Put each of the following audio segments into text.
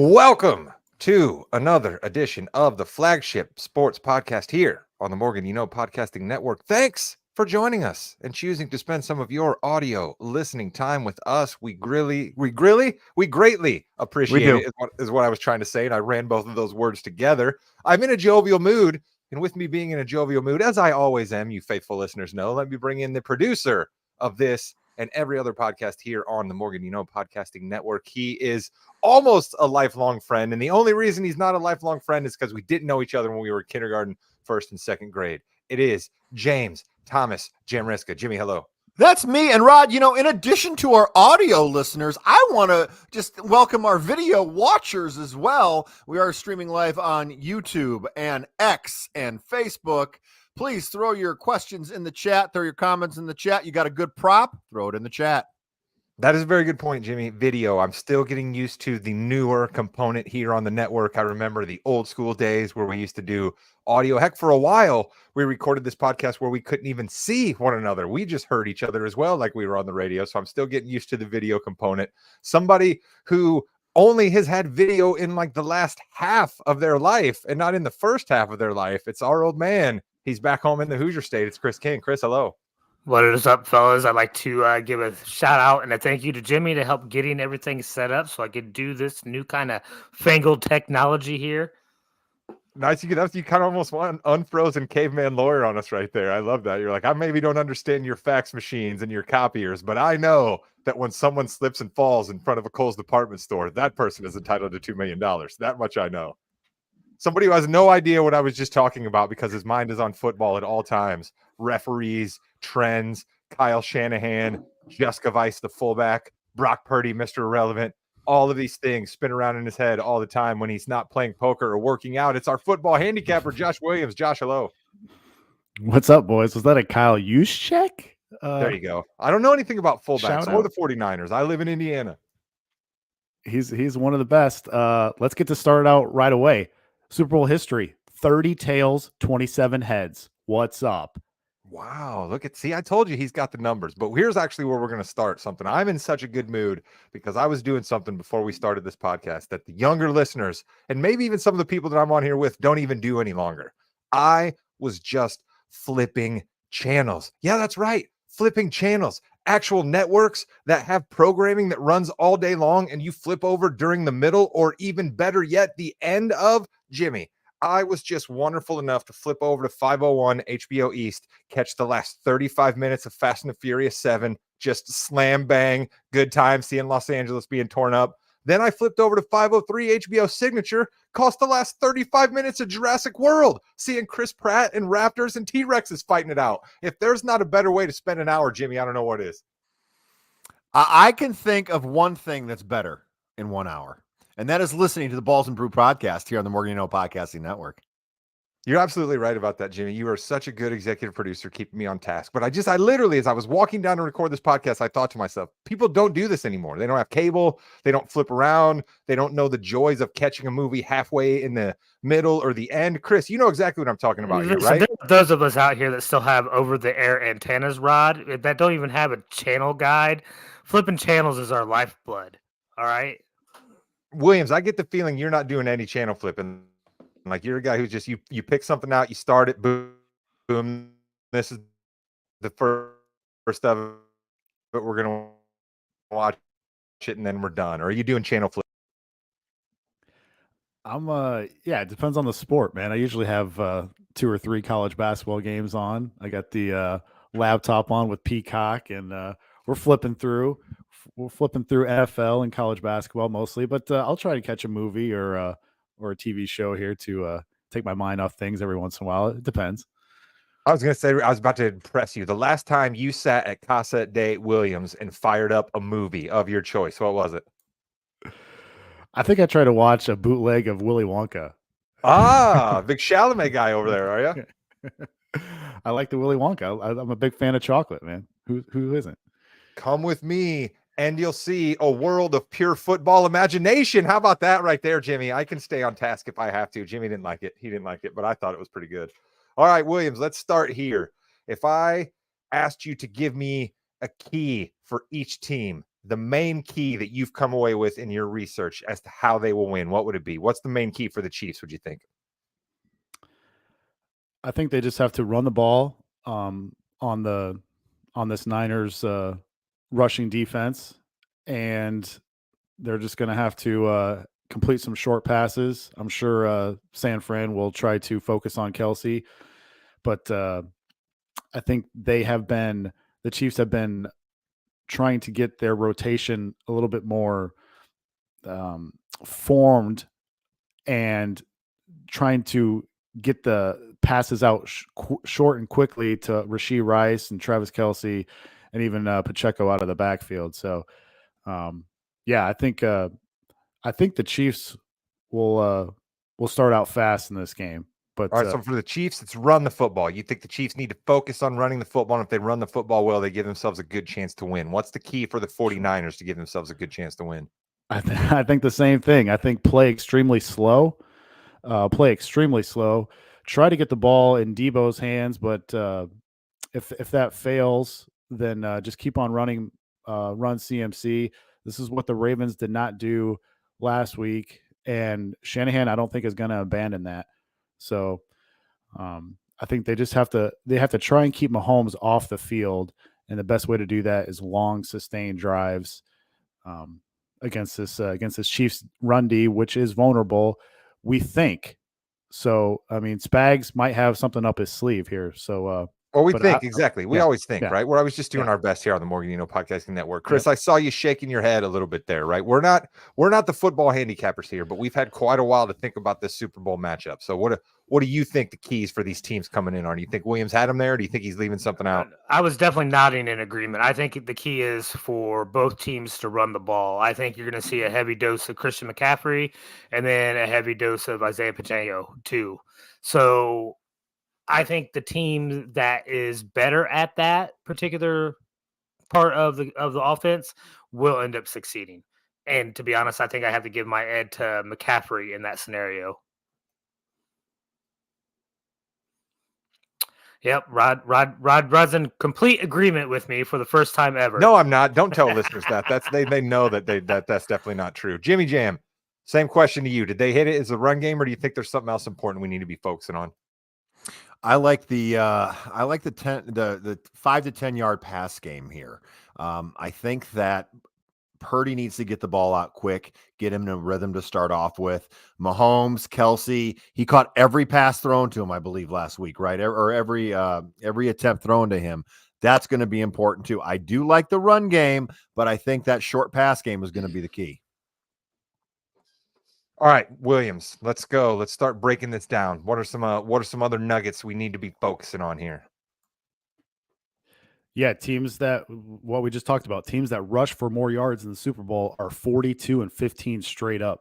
Welcome to another edition of the flagship sports podcast here on the Morgan Podcasting Network. Thanks for joining us and choosing to spend some of your audio listening time with us. We greatly appreciate it, is what I was trying to say, and I ran both of those words together. I'm in a jovial mood, and with me being in a jovial mood, as I always am, you faithful listeners know, let me bring in the producer of this and every other podcast here on the Morgan Podcasting Network. He is almost a lifelong friend, and the only reason he's not a lifelong friend is because we didn't know each other when we were kindergarten, first and second grade. It is James Thomas Jamriska. Jimmy, hello. That's me. And Rod, in addition to our audio listeners, I want to just welcome our video watchers as well. We are streaming live on YouTube and X and Facebook. Please throw your questions in the chat, throw your comments in the chat. You got a good prop? Throw it in the chat. That is a very good point, Jimmy. Video. I'm still getting used to the newer component here on the network. I remember the old school days where we used to do audio. Heck, for a while, we recorded this podcast where we couldn't even see one another. We just heard each other as well, like we were on the radio. So I'm still getting used to the video component. Somebody who only has had video in like the last half of their life and not in the first half of their life. It's our old man. He's back home in the Hoosier State. It's Chris King. Chris, hello. What is up, fellas? I'd like to give a shout out and a thank you to Jimmy to help getting everything set up so I could do this new kind of fangled technology here. Nice. You kind of almost want an unfrozen caveman lawyer on us right there. I love that. You're like, I maybe don't understand your fax machines and your copiers, but I know that when someone slips and falls in front of a Kohl's department store, that person is entitled to $2 million. That much I know. Somebody who has no idea what I was just talking about because his mind is on football at all times. Referees, trends, Kyle Shanahan, Jessica Weiss, the fullback, Brock Purdy, Mr. Irrelevant. All of these things spin around in his head all the time when he's not playing poker or working out. It's our football handicapper, Josh Williams. Josh, hello. What's up, boys? Was that a Kyle Juszczyk? There you go. I don't know anything about fullbacks or the 49ers. I live in Indiana. He's one of the best. Let's get this started out right away. Super Bowl history, 30 tails, 27 heads. What's up? Wow. See, I told you he's got the numbers, but here's actually where we're going to start something. I'm in such a good mood because I was doing something before we started this podcast that the younger listeners, and maybe even some of the people that I'm on here with, don't even do any longer. I was just flipping channels. Yeah, that's right. Flipping channels. Actual networks that have programming that runs all day long and you flip over during the middle or even better yet, the end of. Jimmy, I was just wonderful enough to flip over to 501 HBO East, catch the last 35 minutes of Fast and the Furious 7, just slam bang, good time seeing Los Angeles being torn up. Then I flipped over to 503 HBO Signature, cost the last 35 minutes of Jurassic World, seeing Chris Pratt and Raptors and T-Rexes fighting it out. If there's not a better way to spend an hour, Jimmy, I don't know what is. I can think of one thing that's better in 1 hour. And that is listening to the Balls Brew podcast here on the Morgan Podcasting Network. You're absolutely right about that, Jimmy. You are such a good executive producer keeping me on task. But I literally, as I was walking down to record this podcast, I thought to myself, people don't do this anymore. They don't have cable. They don't flip around. They don't know the joys of catching a movie halfway in the middle or the end. Chris, you know exactly what I'm talking about here, right? Those of us out here that still have over-the-air antennas, Rod, that don't even have a channel guide, flipping channels is our lifeblood, all right? Williams, I get the feeling you're not doing any channel flipping. Like you're a guy who's just you pick something out, you start it, boom. This is the first of it, but we're gonna watch it and then we're done. Or are you doing channel flip? It depends on the sport, man. I usually have 2 or 3 college basketball games on. I got the laptop on with Peacock, and we're flipping through. We're flipping through NFL and college basketball mostly, but I'll try to catch a movie or a TV show here to take my mind off things every once in a while. It depends. I was going to say, I was about to impress you. The last time you sat at Casa de Williams and fired up a movie of your choice, what was it? I think I tried to watch a bootleg of Willy Wonka. Ah, big Chalamet guy over there, are you? I like the Willy Wonka. I'm a big fan of chocolate, man. Who isn't? Come with me, and you'll see a world of pure football imagination. How about that right there, Jimmy? I can stay on task if I have to. Jimmy didn't like it. He didn't like it, but I thought it was pretty good. All right, Williams, let's start here. If I asked you to give me a key for each team the main key that you've come away with in your research as to how they will win, what would it be? What's the main key for the Chiefs, would you think? I think they just have to run the ball on this Niners rushing defense, and they're just going to have to complete some short passes. I'm sure San Fran will try to focus on Kelsey, but I think the Chiefs have been trying to get their rotation a little bit more formed and trying to get the passes out short and quickly to Rashee Rice and Travis Kelsey and even Pacheco out of the backfield. So, yeah, I think the Chiefs will start out fast in this game. But All right, so for the Chiefs, it's run the football. You think the Chiefs need to focus on running the football, and if they run the football well, they give themselves a good chance to win. What's the key for the 49ers to give themselves a good chance to win? I think the same thing. I think play extremely slow. Try to get the ball in Debo's hands, but if that fails, then just keep on running. Run CMC. This is what the Ravens did not do last week, and Shanahan, I don't think, is going to abandon that. So I think they have to try and keep Mahomes off the field, and the best way to do that is long, sustained drives against this Chiefs run D, which is vulnerable, we think. So I mean, Spags might have something up his sleeve here. So Well, we think exactly. We always think, yeah. right? We're always just doing our best here on the Morganino Podcasting Network. Chris, Yep. I saw you shaking your head a little bit there, right? We're not the football handicappers here, but we've had quite a while to think about this Super Bowl matchup. So what do you think the keys for these teams coming in are? Do you think Williams had them there? Or do you think he's leaving something out? I was definitely nodding in agreement. I think the key is for both teams to run the ball. I think you're going to see a heavy dose of Christian McCaffrey and then a heavy dose of Isaiah Pacheco too. So I think the team that is better at that particular part of the offense will end up succeeding. And to be honest, I think I have to give my ed to McCaffrey in that scenario. Yep, Rod's in complete agreement with me for the first time ever. No, I'm not. Don't tell listeners that. They know that's definitely not true. Jimmy Jam, same question to you. Did they hit it as a run game, or do you think there's something else important we need to be focusing on? I like the 5 to 10 yard pass game here. I think that Purdy needs to get the ball out quick, get him in a rhythm to start off with. Mahomes, Kelsey, he caught every pass thrown to him, I believe, last week, right? Or every attempt thrown to him. That's going to be important too. I do like the run game, but I think that short pass game is going to be the key. All right, Williams, let's go. Let's start breaking this down. What are some other nuggets we need to be focusing on here? Yeah, what we just talked about, teams that rush for more yards in the Super Bowl are 42-15 straight up,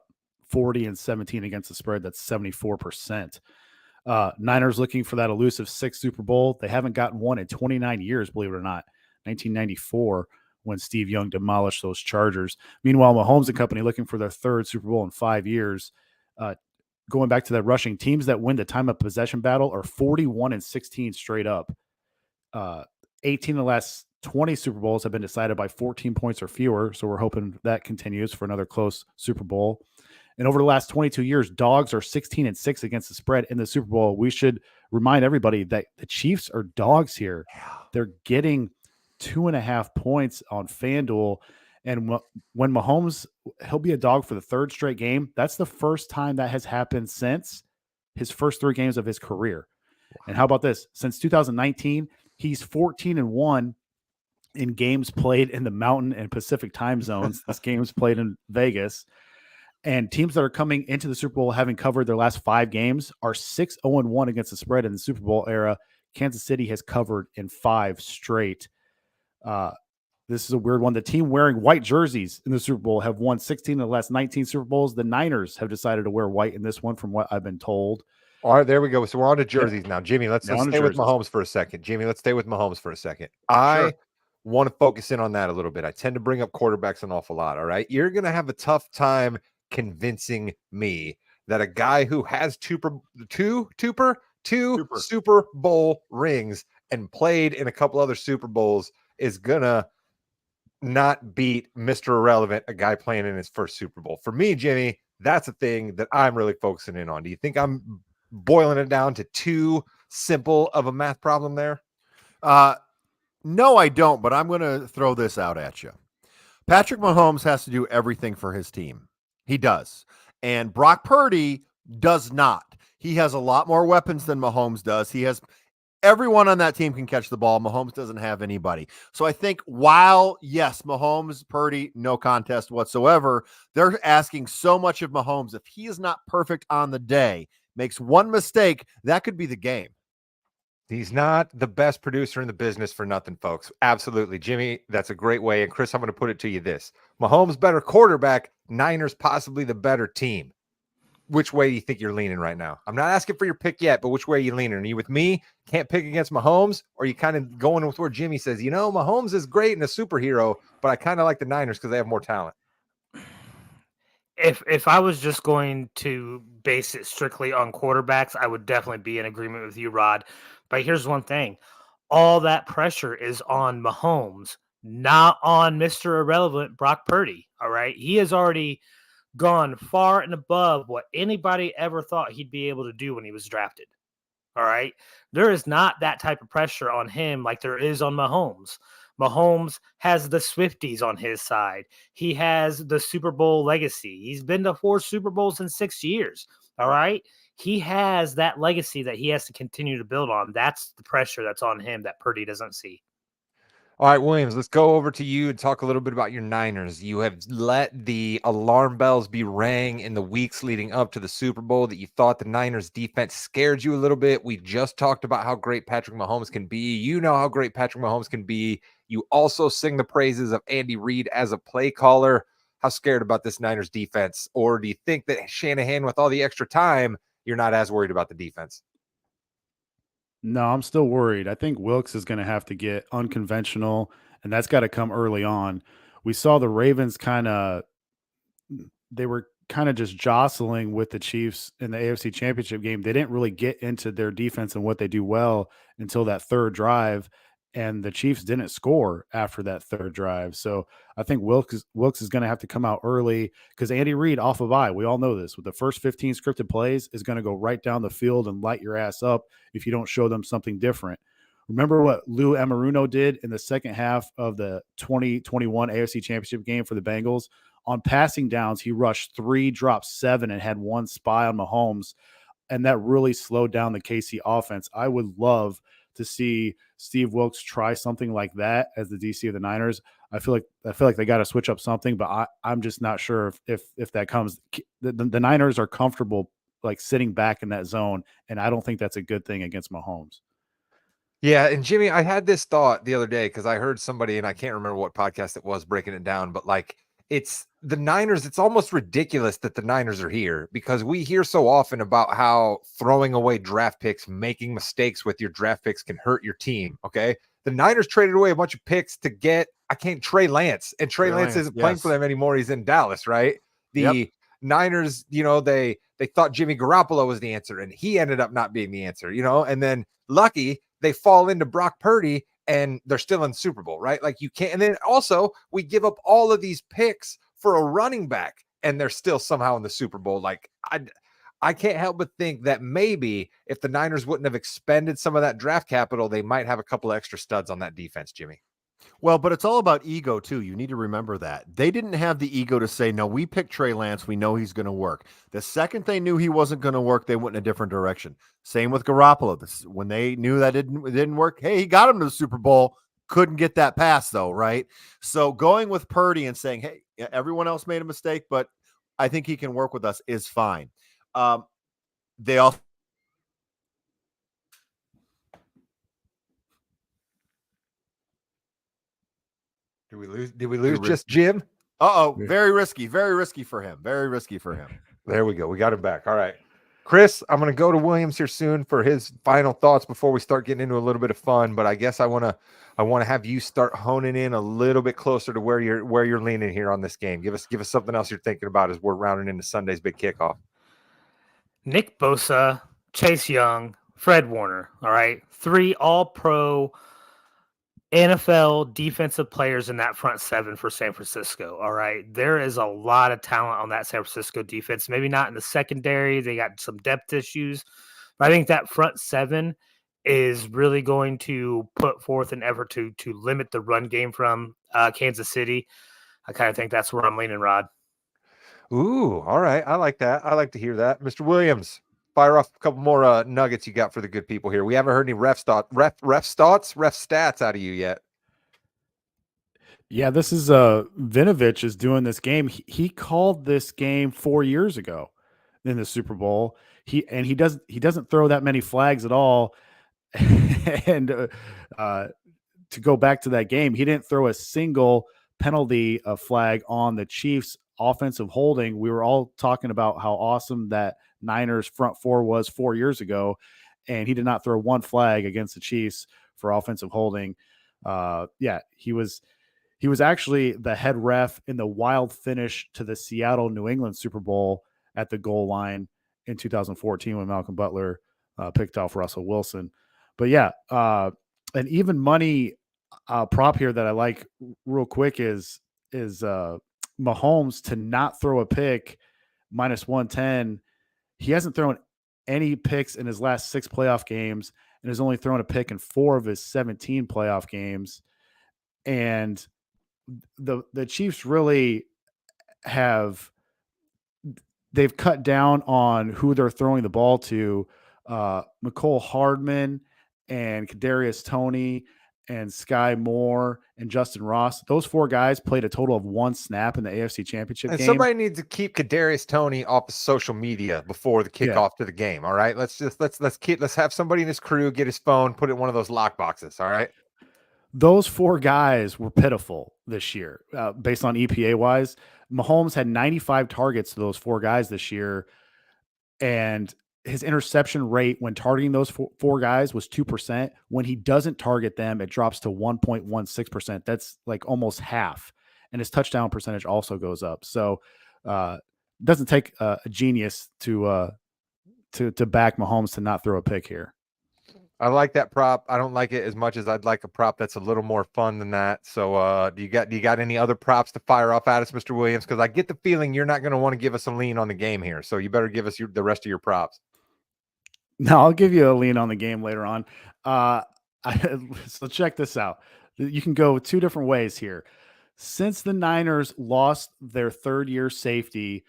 40-17 against the spread. That's 74%. Niners looking for that elusive sixth Super Bowl. They haven't gotten one in 29 years, believe it or not. 1994, when Steve Young demolished those Chargers. Meanwhile, Mahomes and company looking for their third Super Bowl in 5 years. Going back to that rushing, teams that win the time of possession battle are 41-16 straight up. 18 of the last 20 Super Bowls have been decided by 14 points or fewer, so we're hoping that continues for another close Super Bowl. And over the last 22 years, dogs are 16-6 against the spread in the Super Bowl. We should remind everybody that the Chiefs are dogs here. They're getting 2.5 points on FanDuel. And when Mahomes, he'll be a dog for the third straight game. That's the first time that has happened since his first 3 games of his career. Wow. And how about this? Since 2019, he's 14-1 in games played in the Mountain and Pacific time zones. This game's played in Vegas. And teams that are coming into the Super Bowl having covered their last 5 games are 6-0-1 against the spread in the Super Bowl era. Kansas City has covered in 5 straight. This is a weird one. The team wearing white jerseys in the Super Bowl have won 16 of the last 19 Super Bowls. The Niners have decided to wear white in this one, from what I've been told. All right, there we go. So we're on to jerseys now. Jimmy, let's stay with Mahomes for a second. I want to focus in on that a little bit. I tend to bring up quarterbacks an awful lot, all right? You're going to have a tough time convincing me that a guy who has two Super Bowl rings and played in a couple other Super Bowls is going to not beat Mr. Irrelevant, a guy playing in his first Super Bowl? For me, Jimmy, that's a thing that I'm really focusing in on. Do you think I'm boiling it down to too simple of a math problem there? No, I don't, but I'm going to throw this out at you. Patrick Mahomes has to do everything for his team. He does. And Brock Purdy does not. He has a lot more weapons than Mahomes does. He has everyone on that team can catch the ball. Mahomes doesn't have anybody. So I think while, yes, Mahomes, Purdy, no contest whatsoever, they're asking so much of Mahomes. If he is not perfect on the day, makes one mistake, that could be the game. He's not the best producer in the business for nothing, folks. Absolutely. Jimmy, that's a great way. And Chris, I'm going to put it to you this. Mahomes better quarterback, Niners possibly the better team. Which way do you think you're leaning right now? I'm not asking for your pick yet, but which way are you leaning? Are you with me? Can't pick against Mahomes? Or are you kind of going with where Jimmy says, Mahomes is great and a superhero, but I kind of like the Niners because they have more talent? If I was just going to base it strictly on quarterbacks, I would definitely be in agreement with you, Rod. But here's one thing. All that pressure is on Mahomes, not on Mr. Irrelevant Brock Purdy. All right. He has already gone far and above what anybody ever thought he'd be able to do when he was drafted. All right. There is not that type of pressure on him like there is on Mahomes. Mahomes has the Swifties on his side. He has the Super Bowl legacy. He's been to 4 Super Bowls in 6 years. All right. He has that legacy that he has to continue to build on. That's the pressure that's on him that Purdy doesn't see. All right, Williams, let's go over to you and talk a little bit about your Niners. You have let the alarm bells be rang in the weeks leading up to the Super Bowl that you thought the Niners defense scared you a little bit. We just talked about how great Patrick Mahomes can be. You know how great Patrick Mahomes can be. You also sing the praises of Andy Reid as a play caller. How scared about this Niners defense? Or do you think that Shanahan, with all the extra time, you're not as worried about the defense? No, I'm still worried. I think Wilkes is going to have to get unconventional, and that's got to come early on. We saw the Ravens they were kind of just jostling with the Chiefs in the AFC Championship game. They didn't really get into their defense and what they do well until that third drive, and the Chiefs didn't score after that third drive. So I think Wilkes is going to have to come out early because Andy Reid off of bye, we all know this, with the first 15 scripted plays is going to go right down the field and light your ass up if you don't show them something different. Remember what Lou Amaruno did in the second half of the 2021 AFC Championship game for the Bengals? On passing downs, he rushed 3, dropped 7, and had 1 spy on Mahomes, and that really slowed down the KC offense. I would love to see Steve Wilkes try something like that as the DC of the Niners. I feel like they got to switch up something, but I'm just not sure if that comes. The Niners are comfortable like sitting back in that zone, and I don't think that's a good thing against Mahomes. Yeah, and Jimmy, I had this thought the other day because I heard somebody, and I can't remember what podcast it was, breaking it down, but like it's the Niners. It's almost ridiculous that the Niners are here because we hear so often about how throwing away draft picks, making mistakes with your draft picks can hurt your team. Okay. The Niners traded away a bunch of picks to get, Trey Lance, and Trey Lance isn't playing for them anymore. He's in Dallas, right? The Niners, they thought Jimmy Garoppolo was the answer, and he ended up not being the answer, and then lucky they fall into Brock Purdy and they're still in the Super Bowl, right? Like you can't. And then also we give up all of these picks for a running back and they're still somehow in the Super Bowl. Like I can't help but think that maybe if the Niners wouldn't have expended some of that draft capital, they might have a couple of extra studs on that defense, Jimmy. Well, but it's all about ego, too. You need to remember that. They didn't have the ego to say, no, we picked Trey Lance. We know he's going to work. The second they knew he wasn't going to work, they went in a different direction. Same with Garoppolo. When they knew that it didn't work, hey, he got him to the Super Bowl. Couldn't get that pass, though, right? So going with Purdy and saying, hey, everyone else made a mistake, but I think he can work with us is fine. They also Did we lose just Jim? Very risky for him. Very risky for him. There we go. We got him back. All right. Chris, I'm going to go to Williams here soon for his final thoughts before we start getting into a little bit of fun, but I guess I want to have you start honing in a little bit closer to where you're leaning here on this game. Give us something else you're thinking about as we're rounding into Sunday's big kickoff. Nick Bosa, Chase Young, Fred Warner. All right. 3 all-pro NFL defensive players in that front seven for San Francisco. All right. There is a lot of talent on that San Francisco defense. Maybe not in the secondary. They got some depth issues. But I think that front seven is really going to put forth an effort to limit the run game from Kansas City. I kind of think that's where I'm leaning, Rod. Ooh, all right. I like that. I like to hear that. Mr. Williams, fire off a couple more nuggets you got for the good people here. We haven't heard any ref stats out of you yet. Yeah, this is Vinovich is doing this game. He called this game 4 years ago in the Super Bowl. He doesn't throw that many flags at all. And to go back to that game, he didn't throw a single penalty flag on the Chiefs offensive holding. We were all talking about how awesome that Niners front four was 4 years ago, and he did not throw one flag against the Chiefs for offensive holding. Yeah, he was actually the head ref in the wild finish to the Seattle New England Super Bowl at the goal line in 2014 when Malcolm Butler picked off Russell Wilson. But yeah, an even money prop here that I like real quick is Mahomes to not throw a pick -110. He hasn't thrown any picks in his last 6 playoff games and has only thrown a pick in 4 of his 17 playoff games. And the Chiefs really they've cut down on who they're throwing the ball to. McCole Hardman and Kadarius Toney and Sky Moore and Justin Ross. Those 4 guys played a total of 1 snap in the AFC Championship And game. somebody needs to keep Kadarius Toney off of social media before the kickoff to the game. All right, let's have somebody in his crew get his phone, put it in one of those lock boxes. All right. Those 4 guys were pitiful this year, based on EPA wise. Mahomes had 95 targets to those 4 guys this year, and his interception rate when targeting those 4 guys was 2%. When he doesn't target them, it drops to 1.16%. That's like almost half. And his touchdown percentage also goes up. So it doesn't take a genius to back Mahomes to not throw a pick here. I like that prop. I don't like it as much as I'd like a prop that's a little more fun than that. So do you got any other props to fire off at us, Mr. Williams? Because I get the feeling you're not going to want to give us a lean on the game here. So you better give us the rest of your props. No, I'll give you a lean on the game later on. So check this out. You can go 2 different ways here. Since the Niners lost their 3rd-year safety,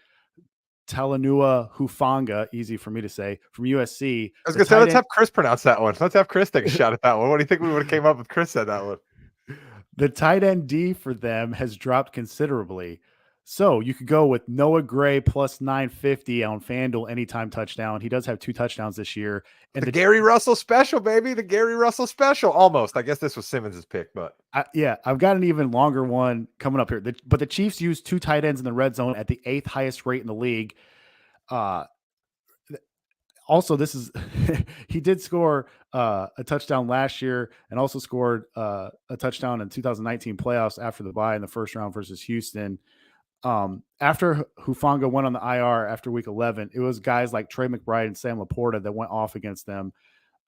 Talanoa Hufanga, easy for me to say, from USC. I was going to say, let's have Chris pronounce that one. Let's have Chris take a shot at that one. What do you think we would have came up if Chris said that one? The tight end D for them has dropped considerably. So you could go with Noah Gray plus 950 on FanDuel anytime touchdown. He does have 2 touchdowns this year. And the Gary Russell special, baby. The Gary Russell special. Almost. I guess this was Simmons' pick, but. I've got an even longer one coming up here. But the Chiefs used 2 tight ends in the red zone at the 8th highest rate in the league. Also, this is he did score a touchdown last year and also scored a touchdown in 2019 playoffs after the bye in the first round versus Houston. After Hufanga went on the IR after week 11, it was guys like Trey McBride and Sam Laporta that went off against them.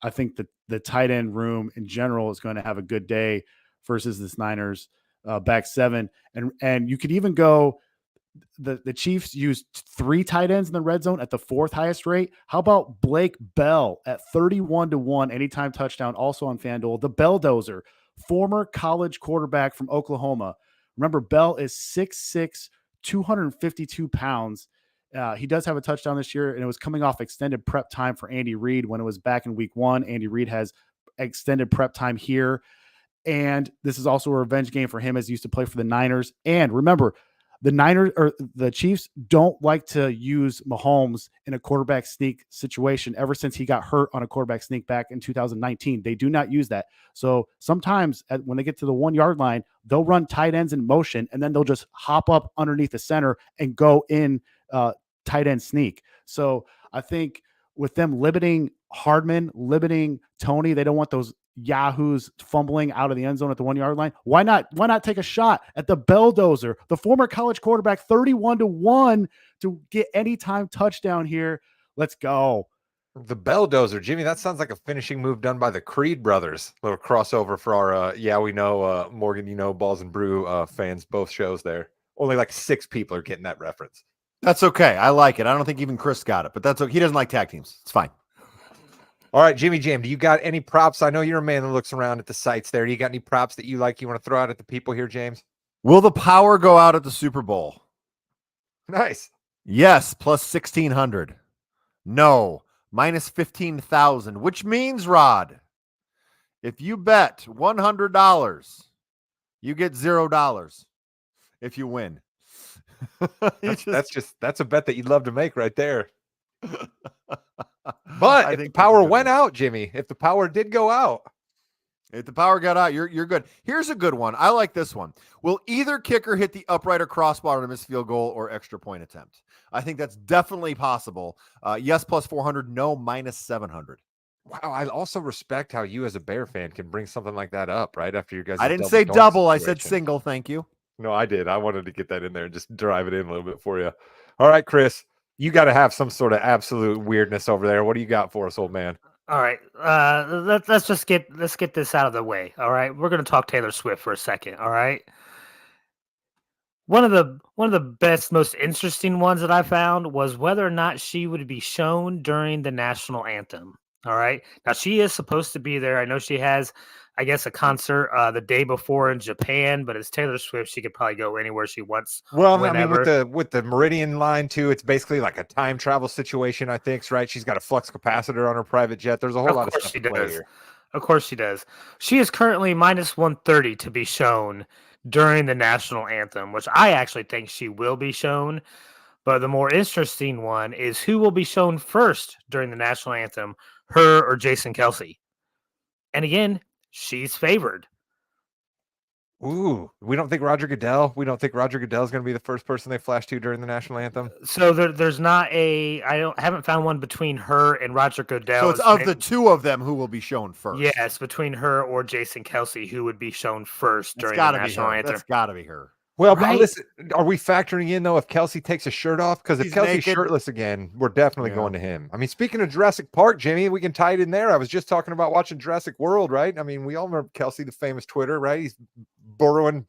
I think that the tight end room in general is going to have a good day versus this Niners back 7. And you could even go, the Chiefs used 3 tight ends in the red zone at the 4th highest rate. How about Blake Bell at 31-1 anytime touchdown, also on FanDuel? The Belldozer, former college quarterback from Oklahoma. Remember, Bell is 6'6", 252 pounds. He does have a touchdown this year, and it was coming off extended prep time for Andy Reid when it was back in week 1. Andy Reid has extended prep time here. And this is also a revenge game for him as he used to play for the Niners. And remember, the Chiefs don't like to use Mahomes in a quarterback sneak situation ever since he got hurt on a quarterback sneak back in 2019. They do not use that. So sometimes when they get to the 1-yard line, they'll run tight ends in motion, and then they'll just hop up underneath the center and go in tight end sneak. So I think with them limiting Hardman, limiting Toney, they don't want those yahoos fumbling out of the end zone at the 1-yard line. Why not take a shot at the Belldozer, the former college quarterback, 31-1 to get anytime touchdown here? Let's go. The Belldozer, Jimmy, that sounds like a finishing move done by the Creed brothers. Little crossover for our, we know, Morgan, Balls and Brew fans, both shows there. Only like 6 people are getting that reference. That's okay. I like it. I don't think even Chris got it, but that's okay. He doesn't like tag teams. It's fine. All right, Jimmy Jam, do you got any props? I know you're a man that looks around at the sites there. Do you got any props that you like you want to throw out at the people here, James? Will the power go out at the Super Bowl? Nice. Yes, plus 1,600. No, minus 15,000, which means, Rod, if you bet $100, you get $0 if you win. That's a bet that you'd love to make right there. But if the power went out, Jimmy, if the power did go out, if the power got out, you're good. Here's a good one. I like this one. Will either kicker hit the upright or crossbar on a missed field goal or extra point attempt? I think that's definitely possible. Yes, plus 400. No, minus 700. Wow, I also respect how you as a Bear fan can bring something like that up right after you guys. I didn't say double. I said single. Thank you. No, I did. I wanted to get that in there and just drive it in a little bit for you. All right, Chris, you got to have some sort of absolute weirdness over there. What do you got for us, old man? All right, let's get this out of the way. All right, we're gonna talk Taylor Swift for a second. All right, one of the best, most interesting ones that I found was whether or not she would be shown during the national anthem. All right, now she is supposed to be there. I know she has, I guess, a concert the day before in Japan, but it's Taylor Swift. She could probably go anywhere she wants. Well, whenever. I mean, with the Meridian line too, it's basically like a time travel situation. I think, right? She's got a flux capacitor on her private jet. There's a whole lot of stuff to play here. Of course she does. She is currently minus 130 to be shown during the national anthem, which I actually think she will be shown. But the more interesting one is who will be shown first during the national anthem, her or Jason Kelce. And again, she's favored. Ooh, we don't think Roger Goodell is going to be the first person they flash to during the national anthem. So there's not haven't found one between her and Roger Goodell. So it's of the two of them who will be shown first. Yes, between her or Jason Kelce, who would be shown first during the national anthem. That's got to be her. Well, right? But listen, are we factoring in though if Kelce takes his shirt off? Because if Kelce's naked. Shirtless again, we're definitely going to him. I mean, speaking of Jurassic Park, Jimmy, we can tie it in there. I was just talking about watching Jurassic World, right? I mean, we all remember Kelce, the famous Twitter, right? He's bellowing.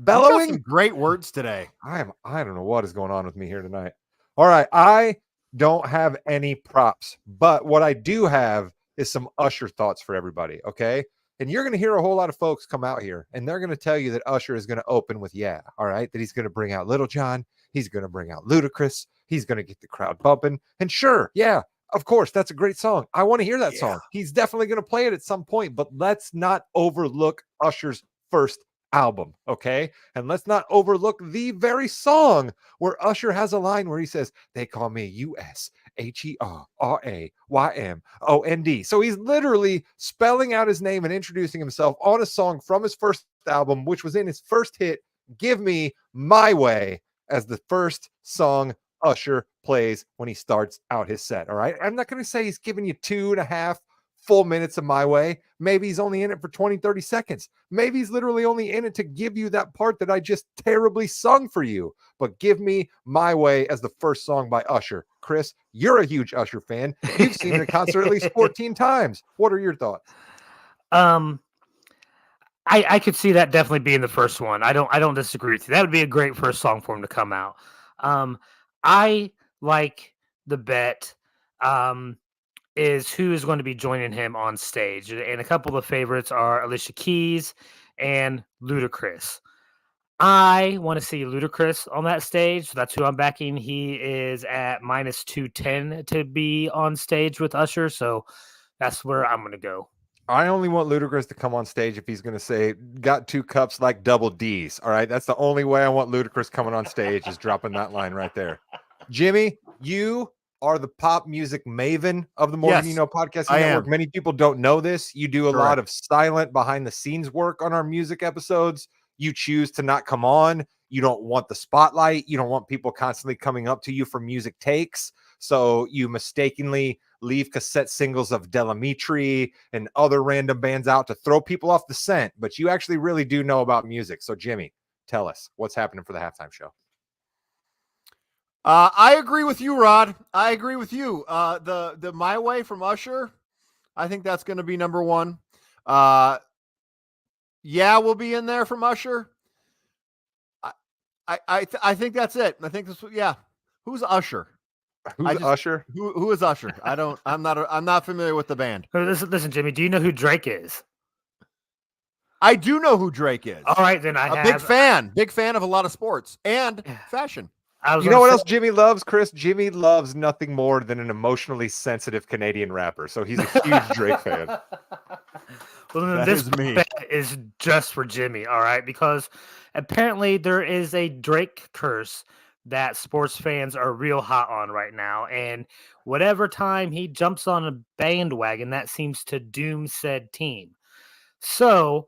Some great words today. I don't know what is going on with me here tonight. All right, I don't have any props, but what I do have is some Usher thoughts for everybody. Okay. And you're going to hear a whole lot of folks come out here and they're going to tell you that Usher is going to open with all right, that he's going to bring out Little John. He's going to bring out Ludacris. He's going to get the crowd bumping. And sure, yeah, of course, that's a great song. I want to hear that song. He's definitely going to play it at some point, but let's not overlook Usher's first album, okay? And let's not overlook the very song where Usher has a line where he says, they call me USHERRAYMOND. So he's literally spelling out his name and introducing himself on a song from his first album, which was in his first hit, Give Me My Way, as the first song Usher plays when he starts out his set, all right? I'm not going to say he's giving you 2.5 full minutes of My Way. Maybe he's only in it for 20, 30 seconds. Maybe he's literally only in it to give you that part that I just terribly sung for you. But Give Me My Way as the first song by Usher. Chris, you're a huge Usher fan. You've seen it in concert at least 14 times. What are your thoughts? I could see that definitely being the first one. I don't disagree with you. That would be a great first song for him to come out. I like the bet. Is who is going to be joining him on stage. And a couple of the favorites are Alicia Keys and Ludacris. I want to see Ludacris on that stage. That's who I'm backing. He is at minus 210 to be on stage with Usher. So that's where I'm going to go. I only want Ludacris to come on stage if he's going to say, got 2 cups like double D's. All right. That's the only way I want Ludacris coming on stage, is dropping that line right there. Jimmy, you are the pop music maven of the Morgan Podcasting Network. Many people don't know this. You do a lot of silent behind the scenes work on our music episodes. You choose to not come on. You don't want the spotlight. You don't want people constantly coming up to you for music takes. So you mistakenly leave cassette singles of Delamitri and other random bands out to throw people off the scent. But you actually really do know about music. So Jimmy, tell us what's happening for the halftime show. I agree with you, Rod. I agree with you. The My Way from Usher, I think that's going to be number one. Yeah, we'll be in there from Usher. I think that's it. I think this. Yeah, who's Usher? Who's Usher? Who is Usher? I'm not familiar with the band. Listen, Jimmy. Do you know who Drake is? I do know who Drake is. All right, then big fan of a lot of sports and fashion. You know what else Jimmy loves, Chris? Jimmy loves nothing more than an emotionally sensitive Canadian rapper. So he's a huge Drake fan. Well, then this bet is just for Jimmy, all right? Because apparently there is a Drake curse that sports fans are real hot on right now. And whatever time he jumps on a bandwagon, that seems to doom said team. So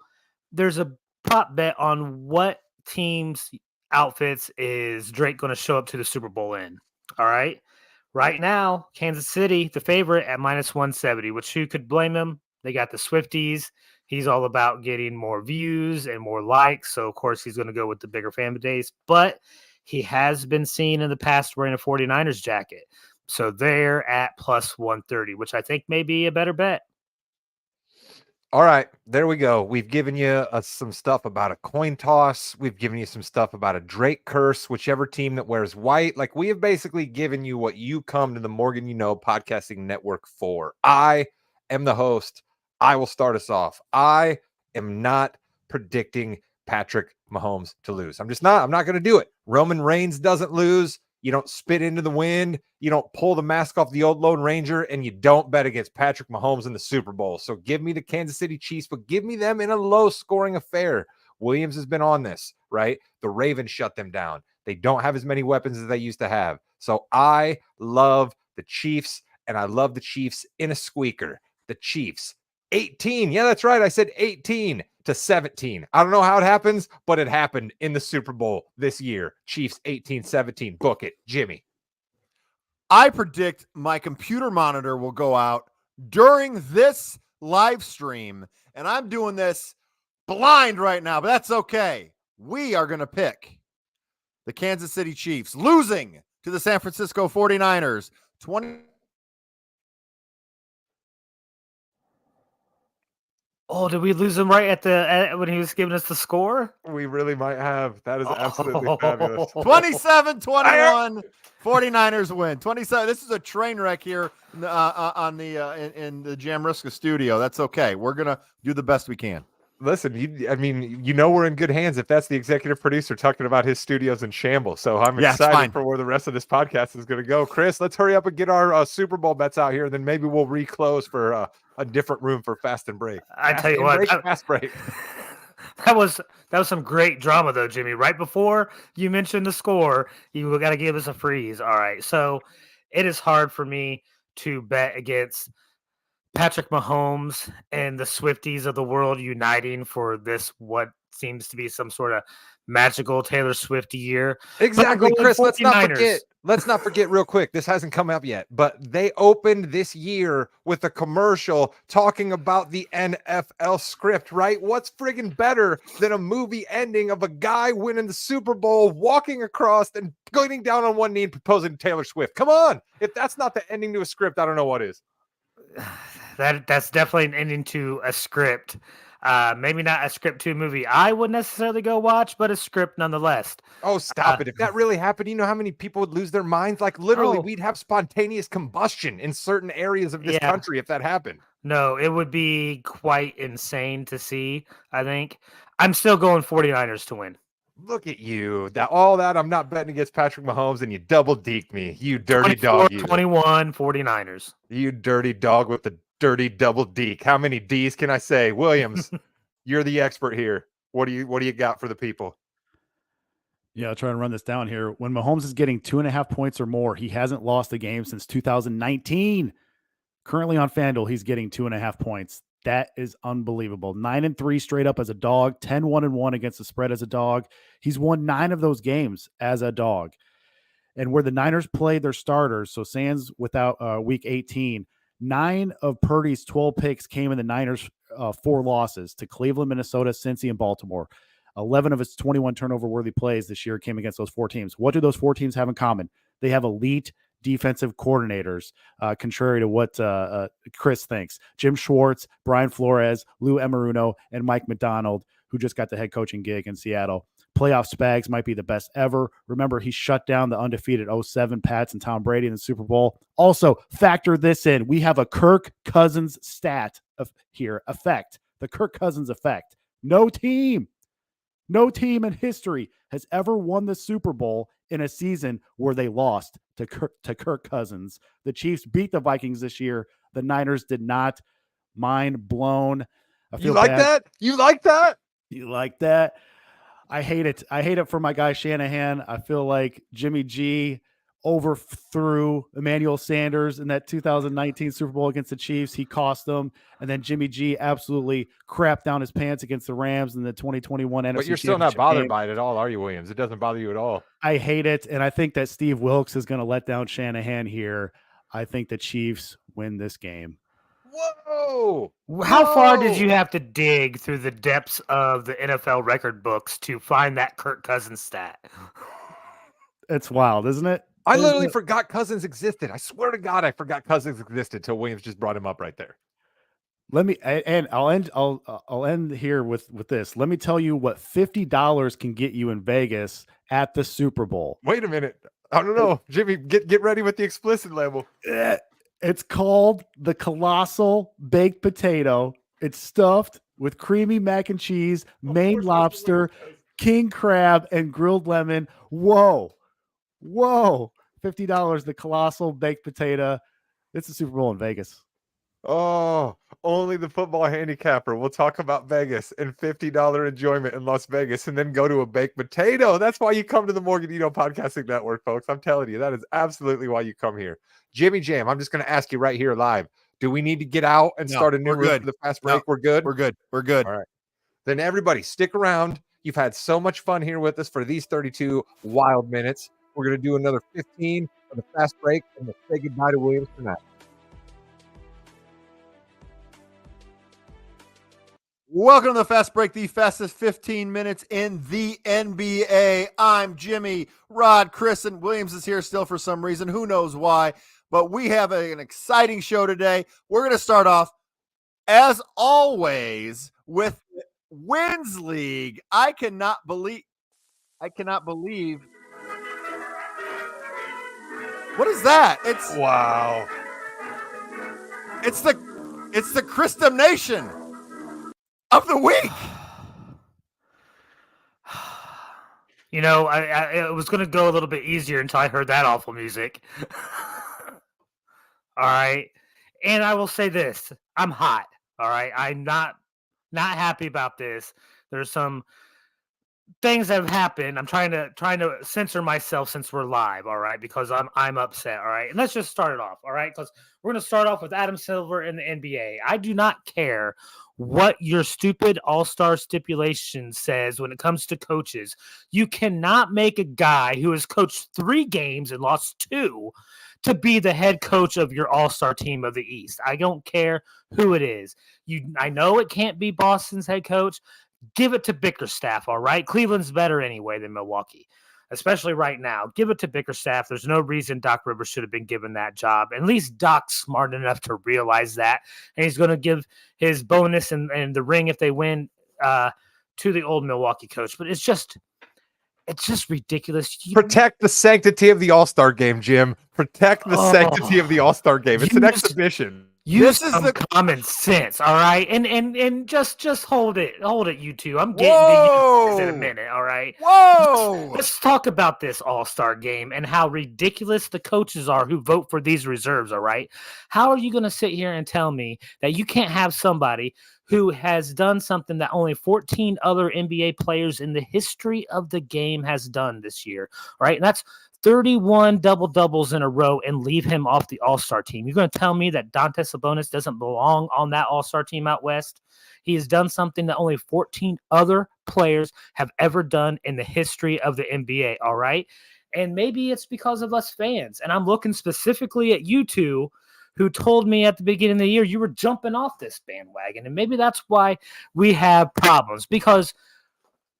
there's a prop bet on what team's outfits is Drake going to show up to the Super Bowl in. All right. Right now, Kansas City, the favorite at -170, which who could blame him? They got the Swifties. He's all about getting more views and more likes. So, of course, he's going to go with the bigger fan base. But he has been seen in the past wearing a 49ers jacket. So they're at +130, which I think may be a better bet. All right, there we go. We've given you some stuff about a coin toss. We've given you some stuff about a Drake curse, whichever team that wears white. Like, we have basically given you what you come to the Morgan You Know Podcasting Network for. I am the host. I will start us off. I am not predicting Patrick Mahomes to lose. I'm not going to do it. Roman Reigns doesn't lose. You don't spit into the wind. You don't pull the mask off the old Lone Ranger, and you don't bet against Patrick Mahomes in the Super Bowl. So give me the Kansas City Chiefs, but give me them in a low-scoring affair. Williams has been on this, right? The Ravens shut them down. They don't have as many weapons as they used to have. So I love the Chiefs, and I love the Chiefs in a squeaker. The Chiefs, 18. Yeah, that's right. I said 18-17. I don't know how it happens, but it happened in the Super Bowl this year. Chiefs 18-17. Book it, Jimmy. I predict my computer monitor will go out during this live stream, and I'm doing this blind right now, but that's okay. We are going to pick the Kansas City Chiefs losing to the San Francisco 49ers 20. Oh, did we lose him right when he was giving us the score? We really might have. That is absolutely fabulous. 27-21. 49ers win. 27. This is a train wreck here in the Jamriska studio. That's okay. We're gonna do the best we can. Listen, we're in good hands if that's the executive producer talking about his studios in shambles. So I'm excited for where the rest of this podcast is going to go. Chris, let's hurry up and get our Super Bowl bets out here. Then maybe we'll reclose for a different room for Fast and Break. Tell you what, Fast Break. That was some great drama, though, Jimmy. Right before you mentioned the score, you got to give us a freeze. All right. So it is hard for me to bet against Patrick Mahomes and the Swifties of the world uniting for this, what seems to be some sort of magical Taylor Swift year. Exactly, Chris. Let's not forget real quick. This hasn't come up yet, but they opened this year with a commercial talking about the NFL script, right? What's friggin' better than a movie ending of a guy winning the Super Bowl, walking across and going down on one knee and proposing to Taylor Swift? Come on. If that's not the ending to a script, I don't know what is. That's definitely an ending to a script. Maybe not a script to a movie I would necessarily go watch, but a script nonetheless. Oh, stop it. If that really happened, you know how many people would lose their minds? Like, literally, we'd have spontaneous combustion in certain areas of this country if that happened. No, it would be quite insane to see, I think. I'm still going 49ers to win. Look at you. All that I'm not betting against Patrick Mahomes, and you double deked me. You dirty dog. 21 49ers. You dirty dog with the dirty double deke. How many D's can I say? Williams, you're the expert here. What do you got for the people? Yeah, I'll try and run this down here. When Mahomes is getting 2.5 points or more, he hasn't lost a game since 2019. Currently on FanDuel, he's getting 2.5 points. That is unbelievable. 9-3 straight up as a dog, 10-1-1 against the spread as a dog. He's won 9 of those games as a dog. And where the Niners played their starters, so Sands without week 18, 9 of Purdy's 12 picks came in the Niners' 4 losses to Cleveland, Minnesota, Cincy, and Baltimore. 11 of his 21 turnover-worthy plays this year came against those 4 teams. What do those 4 teams have in common? They have elite defensive coordinators, contrary to what Chris thinks. Jim Schwartz, Brian Flores, Lou Emaruno, and Mike McDonald, who just got the head coaching gig in Seattle. Playoff Spags might be the best ever. Remember, he shut down the undefeated 07 Pats and Tom Brady in the Super Bowl. Also, factor this in. We have a Kirk Cousins stat effect. The Kirk Cousins effect. No team in history has ever won the Super Bowl in a season where they lost to Kirk Cousins. The Chiefs beat the Vikings this year. The Niners did not. Mind blown. I feel You like bad. that? You like that? You like that? I hate it. I hate it for my guy Shanahan. I feel like Jimmy G overthrew Emmanuel Sanders in that 2019 Super Bowl against the Chiefs. He cost them. And then Jimmy G absolutely crapped down his pants against the Rams in the 2021 NFC But you're still not Championship bothered game. by it at all, are you, Williams? It doesn't bother you at all. I hate it. And I think that Steve Wilkes is going to let down Shanahan here. I think the Chiefs win this game. Whoa! How far did Whoa! you have to dig through the depths of the NFL record books to find that Kirk Cousins stat? It's wild, isn't it? I Isn't literally it? forgot Cousins existed. I swear to God, I forgot Cousins existed till Williams just brought him up right there. Let me, and I'll end here with this. Let me tell you what $50 can get you in Vegas at the Super Bowl. Wait a minute. I don't know. Jimmy, get ready with the explicit label. It's called the Colossal Baked Potato. It's stuffed with creamy mac and cheese, Maine lobster, king crab, and grilled lemon. Whoa. $50, the Colossal Baked Potato. It's the Super Bowl in Vegas. Oh, only the football handicapper. We'll talk about Vegas and $50 enjoyment in Las Vegas and then go to a baked potato. That's why you come to the Morganito Podcasting Network, folks. I'm telling you, that is absolutely why you come here. Jimmy Jam, I'm just going to ask you right here live. Do we need to get out and start a new room for the fast break? No, we're good? We're good. All right. Then everybody, stick around. You've had so much fun here with us for these 32 wild minutes. We're going to do another 15 for the fast break and we'll say goodbye to Williams tonight. Welcome to the Fast Break, the fastest 15 minutes in the NBA. I'm Jimmy. Rod, Chris, and Williams is here still for some reason. Who knows why? But we have an exciting show today. We're going to start off, as always, with Wins League. I cannot believe. What is that? Wow. It's the Christum Nation of the week. You know, I was going to go a little bit easier until I heard that awful music. All right. And I will say this. I'm hot. All right. I'm not happy about this. There's some things that have happened. I'm trying to censor myself since we're live. All right. Because I'm upset. All right. And let's just start it off. All right. Because we're going to start off with Adam Silver in the NBA. I do not care what your stupid all-star stipulation says when it comes to coaches. You cannot make a guy who has coached 3 games and lost 2 to be the head coach of your all-star team of the East. I don't care who it is. I know it can't be Boston's head coach. Give it to Bickerstaff, all right? Cleveland's better anyway than Milwaukee, especially right now. Give it to Bickerstaff. There's no reason Doc Rivers should have been given that job. At least Doc's smart enough to realize that, and he's going to give his bonus and the ring if they win to the old Milwaukee coach. But it's just ridiculous. Protect the sanctity of the All-Star game, Jim. Protect the sanctity of the All-Star game. It's an exhibition. Use some common sense, all right? And just hold it, you two. I'm getting to you in a minute, all right? Whoa! Let's talk about this All-Star game and how ridiculous the coaches are who vote for these reserves, all right? How are you going to sit here and tell me that you can't have somebody who has done something that only 14 other NBA players in the history of the game has done this year, right? And that's 31 double-doubles in a row and leave him off the All-Star team. You're going to tell me that Dante Sabonis doesn't belong on that All-Star team out west? He has done something that only 14 other players have ever done in the history of the NBA, all right? And maybe it's because of us fans. And I'm looking specifically at you two who told me at the beginning of the year you were jumping off this bandwagon. And maybe that's why we have problems, because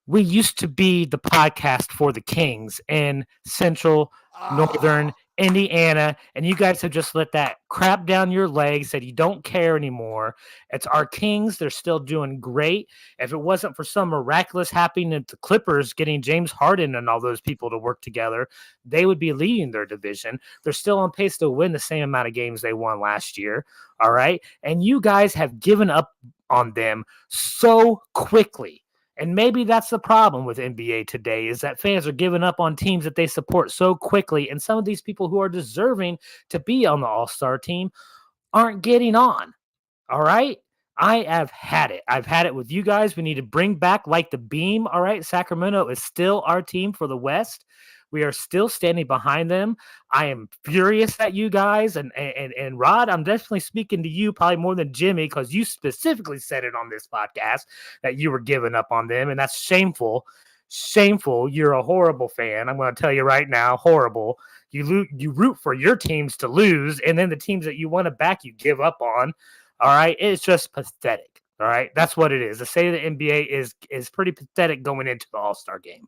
we used to be the podcast for the Kings in Central, Northern, Indiana, and you guys have just let that crap down your legs, said you don't care anymore. It's our Kings. They're still doing great. If it wasn't for some miraculous happening at the Clippers getting James Harden and all those people to work together, they would be leading their division. They're still on pace to win the same amount of games they won last year. All right. And you guys have given up on them so quickly. And maybe that's the problem with NBA today, is that fans are giving up on teams that they support so quickly. And some of these people who are deserving to be on the All-Star team aren't getting on. All right. I have had it. I've had it with you guys. We need to bring back like the beam. All right. Sacramento is still our team for the West. We are still standing behind them. I am furious at you guys. And Rod, I'm definitely speaking to you probably more than Jimmy, because you specifically said it on this podcast that you were giving up on them. And that's shameful. Shameful. You're a horrible fan. I'm going to tell you right now, horrible. You root for your teams to lose, and then the teams that you want to back, you give up on. All right. It's just pathetic. All right. That's what it is. The state of the NBA is pretty pathetic going into the All-Star game.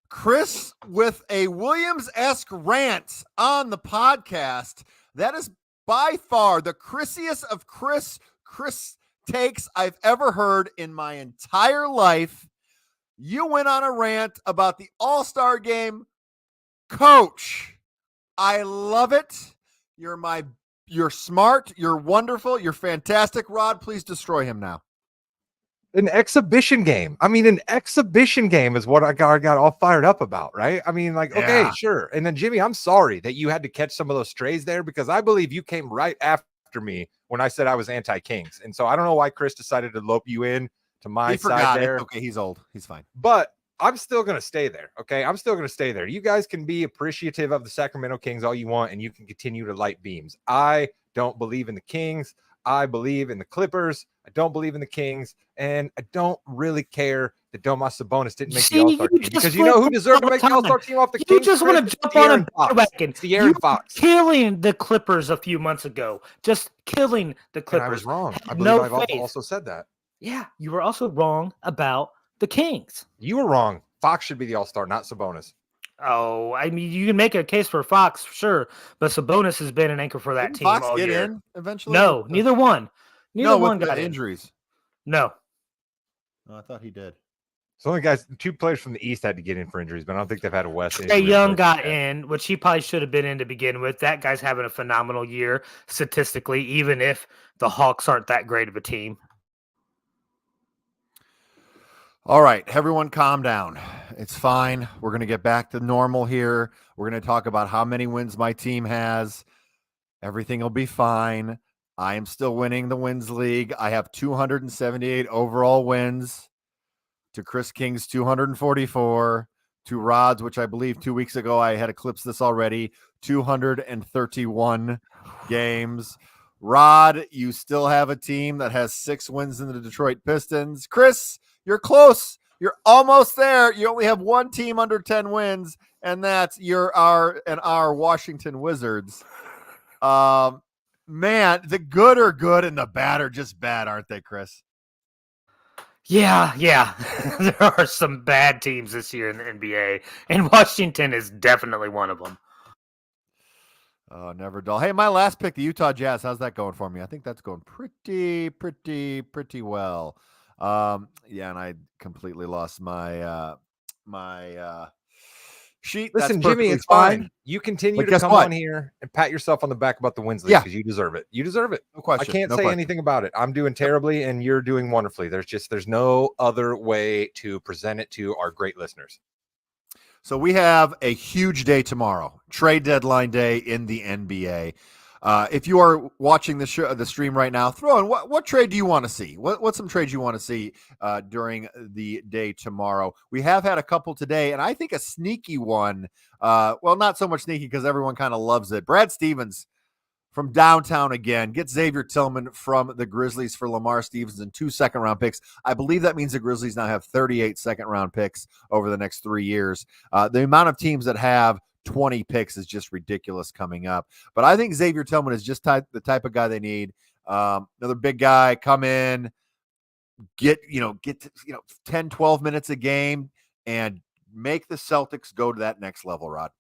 Chris with a Williams-esque rant on the podcast. That is by far the Chrisiest of Chris takes I've ever heard in my entire life. You went on a rant about the All-Star game. Coach, I love it. You're smart. You're wonderful. You're fantastic. Rod, please destroy him now. An exhibition game. I mean, an exhibition game is what I got all fired up about, right? I mean, like, okay, Yeah. sure. And then, Jimmy, I'm sorry that you had to catch some of those strays there, because I believe you came right after me when I said I was anti-Kings. And so I don't know why Chris decided to lope you in to my He side forgot there. it. Okay, he's old. He's fine. But I'm still going to stay there, okay? I'm still going to stay there. You guys can be appreciative of the Sacramento Kings all you want, and you can continue to light beams. I don't believe in the Kings. I believe in the Clippers. I don't believe in the Kings, and I don't really care that Domas Sabonis didn't make the All-Star team, because you know who deserved to make the All-Star team off the Kings? You just want to jump on a bandwagon. It's De'Aaron Fox. Killing the Clippers a few months ago. Just killing the Clippers. And I was wrong. I believe No I've faith. also said that. Yeah, you were also wrong about the Kings. You were wrong. Fox should be the All-Star, not Sabonis. Oh, I mean, you can make a case for Fox, for sure, but Sabonis has been an anchor for that Didn't team Fox all get year. in eventually? No, neither one. Neither one with got the in. injuries. No. Oh, I thought he did. So only guys, 2 players from the East had to get in for injuries, but I don't think they've had a West. Trae Young got in, which he probably should have been in to begin with. That guy's having a phenomenal year statistically, even if the Hawks aren't that great of a team. All right, everyone calm down. It's fine. We're going to get back to normal here. We're going to talk about how many wins my team has. Everything will be fine. I am still winning the wins league. I have 278 overall wins to Chris King's 244, to Rod's, which I believe 2 weeks ago I had eclipsed this already, 231 games. Rod, you still have a team that has 6 wins in the Detroit Pistons. Chris, you're close. You're almost there. You only have one team under 10 wins, and that's our Washington Wizards. Man, the good are good and the bad are just bad, aren't they, Chris? Yeah. There are some bad teams this year in the NBA, and Washington is definitely one of them. Oh, never dull. Hey, my last pick, the Utah Jazz. How's that going for me? I think that's going pretty well. Yeah, and I completely lost my sheet. Listen, That's Jimmy, it's fine. fine. You continue But to guess come what? on here and pat yourself on the back about the wins league, Yeah. because you deserve it. You deserve it. No question. I can't No say question. anything about it. I'm doing terribly, and you're doing wonderfully. There's no other way to present it to our great listeners. So we have a huge day tomorrow, trade deadline day in the NBA. If you are watching the stream right now, throw in what trade do you want to see? What's some trades you want to see during the day tomorrow? We have had a couple today, and I think a sneaky one. Well, not so much sneaky because everyone kind of loves it. Brad Stevens from downtown again gets Xavier Tillman from the Grizzlies for Lamar Stevens and 2 second-round picks. I believe that means the Grizzlies now have 38 second-round picks over the next 3 years. The amount of teams that have 20 picks is just ridiculous coming up. But I think Xavier Tillman is just the type of guy they need. Another big guy, come in, get 10, 12 minutes a game and make the Celtics go to that next level, Rod.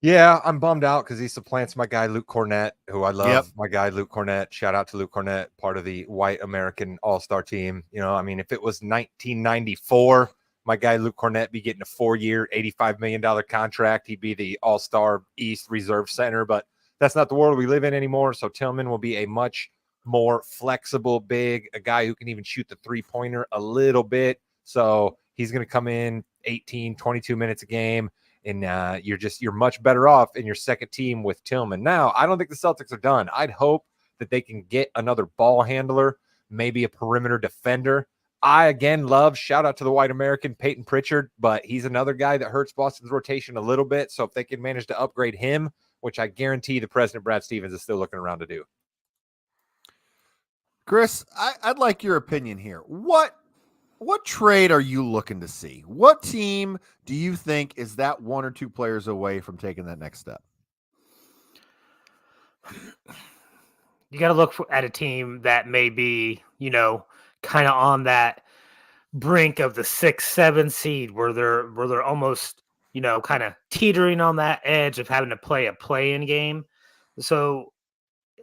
Yeah, I'm bummed out because he supplants my guy Luke Cornett, who I love. Yep. My guy Luke Cornett. Shout out to Luke Cornett, part of the white American All-Star team. You know, I mean, if it was 1994, my guy Luke Cornett be getting a 4-year, $85 million contract. He'd be the All-Star East Reserve Center, but that's not the world we live in anymore. So Tillman will be a much more flexible big, a guy who can even shoot the three-pointer a little bit. So he's going to come in 18, 22 minutes a game. And you're much better off in your second team with Tillman. Now, I don't think the Celtics are done. I'd hope that they can get another ball handler, maybe a perimeter defender. I, again, shout out to the white American, Peyton Pritchard, but he's another guy that hurts Boston's rotation a little bit. So if they can manage to upgrade him, which I guarantee the president, Brad Stevens, is still looking around to do. Chris, I'd like your opinion here. What trade are you looking to see? What team do you think is that one or two players away from taking that next step? You got to look at a team that may be, kind of on that brink of the 6-7 seed where they're almost, kind of teetering on that edge of having to play a play-in game. So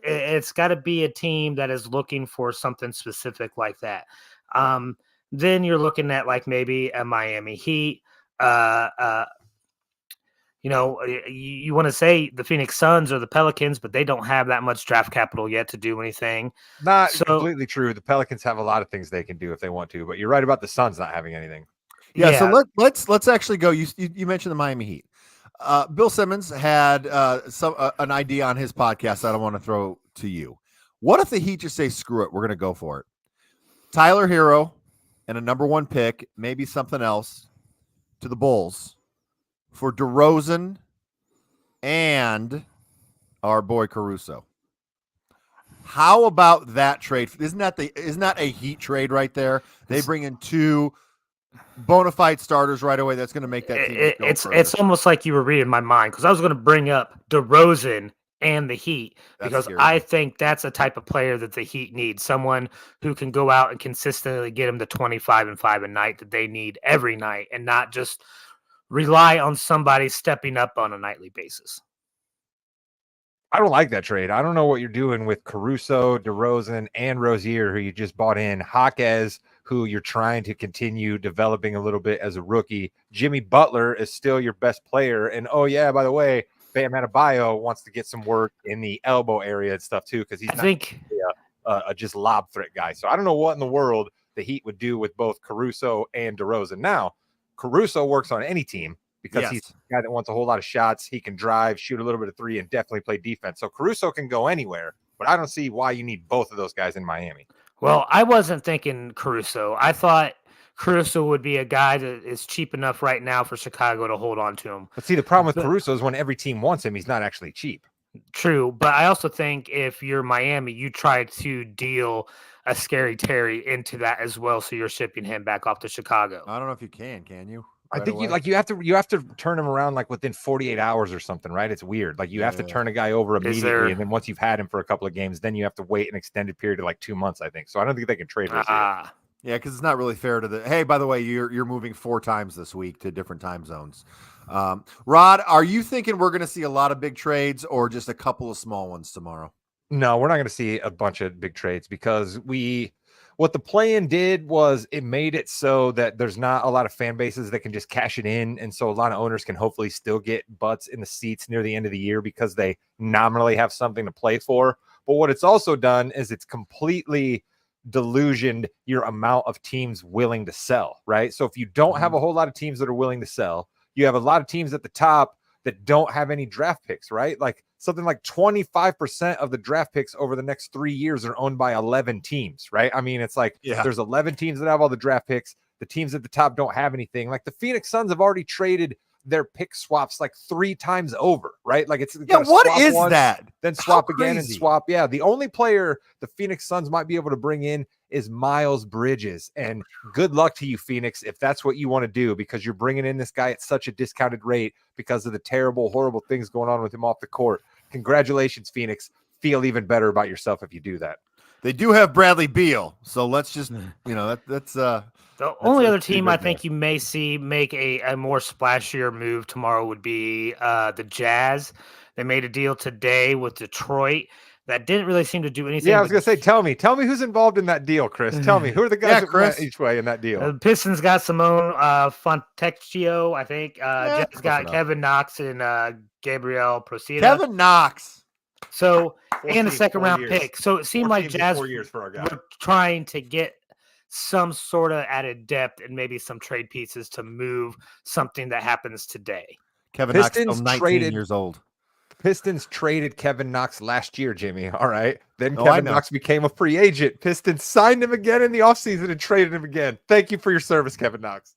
it's got to be a team that is looking for something specific like that. Then you're looking at like maybe a Miami Heat. You want to say the Phoenix Suns or the Pelicans, but they don't have that much draft capital yet to do anything. Not completely true. The Pelicans have a lot of things they can do if they want to, but you're right about the Suns not having anything. Yeah. So let's actually go. You mentioned the Miami Heat. Bill Simmons had an idea on his podcast that I want to throw to you. What if the Heat just say, screw it, we're going to go for it? Tyler Hero and a number 1 pick, maybe something else, to the Bulls for DeRozan and our boy Caruso. How about that trade? Isn't that a Heat trade right there? They bring in 2 bona fide starters right away. That's going to make that team go further. It's almost like you were reading my mind, because I was going to bring up DeRozan and the Heat, because I think that's a type of player that the Heat need, someone who can go out and consistently get them to 25 and 5 a night that they need every night, and not just rely on somebody stepping up on a nightly basis. I don't like that trade. I don't know what you're doing with Caruso, DeRozan, and Rozier, who you just bought in. Jaquez, who you're trying to continue developing a little bit as a rookie. Jimmy Butler is still your best player. And, oh, yeah, by the way, Bam Adebayo wants to get some work in the elbow area and stuff, too, because he's a just lob threat guy. So I don't know what in the world the Heat would do with both Caruso and DeRozan. Now, Caruso works on any team, because he's a guy that wants a whole lot of shots. He can drive, shoot a little bit of 3, and definitely play defense. So Caruso can go anywhere, but I don't see why you need both of those guys in Miami. Well, I wasn't thinking Caruso. I thought Caruso would be a guy that is cheap enough right now for Chicago to hold on to him. But see, the problem with Caruso is when every team wants him, he's not actually cheap. True, but I also think if you're Miami, you try to deal a Scary Terry into that as well, so you're shipping him back off to Chicago. I don't know if you can you? I think you have to turn him around like within 48 hours or something, right? It's weird. Like you have to turn a guy over immediately, and then once you've had him for a couple of games, then you have to wait an extended period of like 2 months, I think. So I don't think they can trade Rozier. Yeah, because it's not really fair to the. Hey, by the way, you're moving 4 times this week to different time zones. Rod, are you thinking we're going to see a lot of big trades or just a couple of small ones tomorrow? No, we're not going to see a bunch of big trades, because what the play-in did was it made it so that there's not a lot of fan bases that can just cash it in. And so a lot of owners can hopefully still get butts in the seats near the end of the year because they nominally have something to play for. But what it's also done is it's completely delusioned your amount of teams willing to sell, right? So if you don't have a whole lot of teams that are willing to sell, you have a lot of teams at the top that don't have any draft picks, right? Like something like 25% of the draft picks over the next 3 years are owned by 11 teams, right? I mean, it's like there's 11 teams that have all the draft picks. The teams at the top don't have anything. Like the Phoenix Suns have already traded their pick swaps like 3 times over, right? Like it's what is once, that? Then swap again and swap. Yeah, the only player the Phoenix Suns might be able to bring in is Miles Bridges, and good luck to you, Phoenix, if that's what you want to do, because you're bringing in this guy at such a discounted rate because of the terrible, horrible things going on with him off the court. Congratulations, Phoenix. Feel even better about yourself if you do that. They do have Bradley Beal, so let's just that's The only other pretty team I big think there. you may see make a more splashier move tomorrow would be the Jazz. They made a deal today with Detroit that didn't really seem to do anything. Yeah, I was gonna say, tell me who's involved in that deal, Chris. Tell me who are the guys Yeah, that went Chris. each way in that deal. The Pistons got Simone Fontecchio, I think. Jazz close got enough. Kevin Knox and Gabriel Procida. Kevin Knox. So Four and a teams, second 4 round years. pick. So it seemed 4 like teams in Jazz 4 years for our guy. were trying to get some sort of added depth and maybe some trade pieces to move something that happens today. Kevin Knox still Pistons 19 traded- years old. Pistons traded Kevin Knox last year, Jimmy. All right. Then Oh, I Kevin know. Knox became a free agent. Pistons signed him again in the offseason and traded him again. Thank you for your service, Kevin Knox.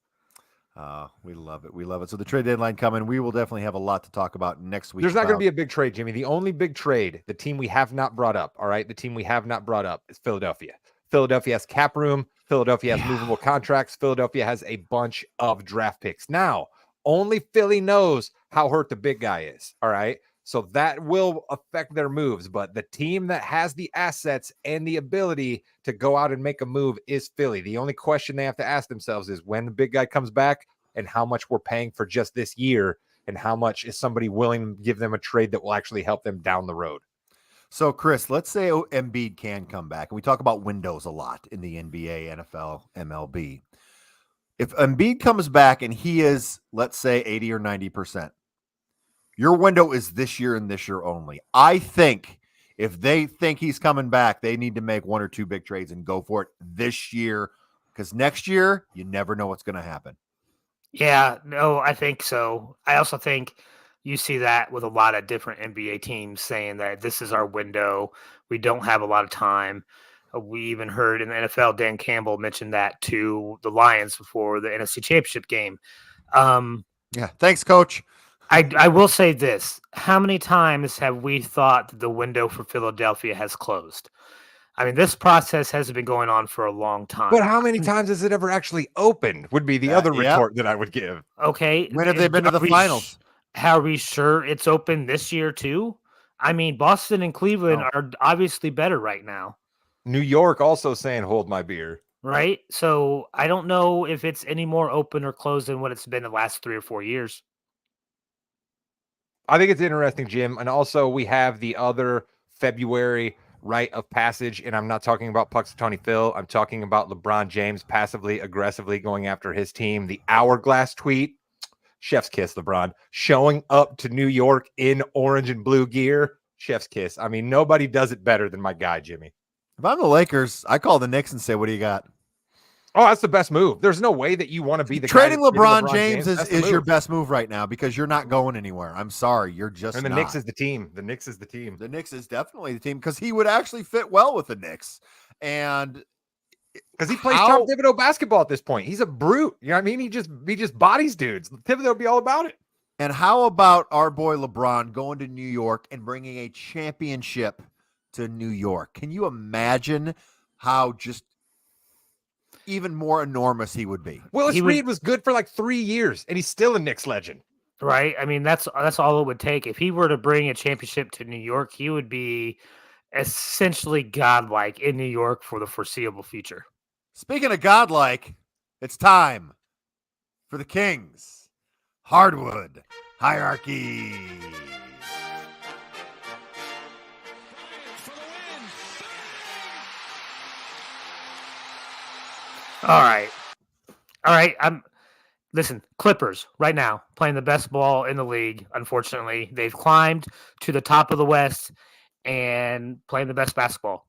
We love it. We love it. So the trade deadline coming. We will definitely have a lot to talk about next week. There's not going to be a big trade, Jimmy. The only big trade, the team we have not brought up, all right, the team we have not brought up is Philadelphia. Philadelphia has cap room. Philadelphia has movable contracts. Philadelphia has a bunch of draft picks. Now, only Philly knows how hurt the big guy is, all right? So that will affect their moves. But the team that has the assets and the ability to go out and make a move is Philly. The only question they have to ask themselves is when the big guy comes back and how much we're paying for just this year and how much is somebody willing to give them a trade that will actually help them down the road. So, Chris, let's say Embiid can come back. And we talk about windows a lot in the NBA, NFL, MLB. If Embiid comes back and he is, let's say, 80 or 90%, your window is this year and this year only. I think if they think he's coming back, they need to make 1 or 2 big trades and go for it this year, because next year, you never know what's going to happen. Yeah, no, I think so. I also think you see that with a lot of different NBA teams saying that this is our window. We don't have a lot of time. We even heard in the NFL, Dan Campbell mentioned that to the Lions before the NFC Championship game. Yeah. Thanks, Coach. I will say this. How many times have we thought that the window for Philadelphia has closed? I mean, this process has been going on for a long time. But how many times has it ever actually opened would be the other retort that I would give. Okay. When have they been to the finals? Are we sure it's open this year too? I mean, Boston and Cleveland are obviously better right now. New York also saying, hold my beer. Right? So I don't know if it's any more open or closed than what it's been the last 3 or 4 years. I think it's interesting, Jim. And also we have the other February rite of passage. And I'm not talking about Punxsutawney Phil. I'm talking about LeBron James passively, aggressively going after his team. The hourglass tweet, chef's kiss, LeBron, showing up to New York in orange and blue gear. Chef's kiss. I mean, nobody does it better than my guy, Jimmy. If I'm the Lakers, I call the Knicks and say, what do you got? Oh, that's the best move. There's no way that you want to be the Trading guy LeBron James That's the is your move. best move right now because you're not going anywhere. I'm sorry. You're just And the not. Knicks is the team. The Knicks is the team. The Knicks is definitely the team because he would actually fit well with the Knicks. And because he plays Tom Thibodeau basketball at this point. He's a brute. You know what I mean? He just bodies dudes. Thibodeau would be all about it. And how about our boy LeBron going to New York and bringing a championship to New York? Can you imagine how just even more enormous he would be? Willis Reed was good for like 3 years, and he's still a Knicks legend. Right? I mean, that's all it would take. If he were to bring a championship to New York, he would be essentially godlike in New York for the foreseeable future. Speaking of godlike, it's time for the Kings Hardwood Hierarchy. All right. Listen, Clippers right now playing the best ball in the league. Unfortunately, they've climbed to the top of the West and playing the best basketball.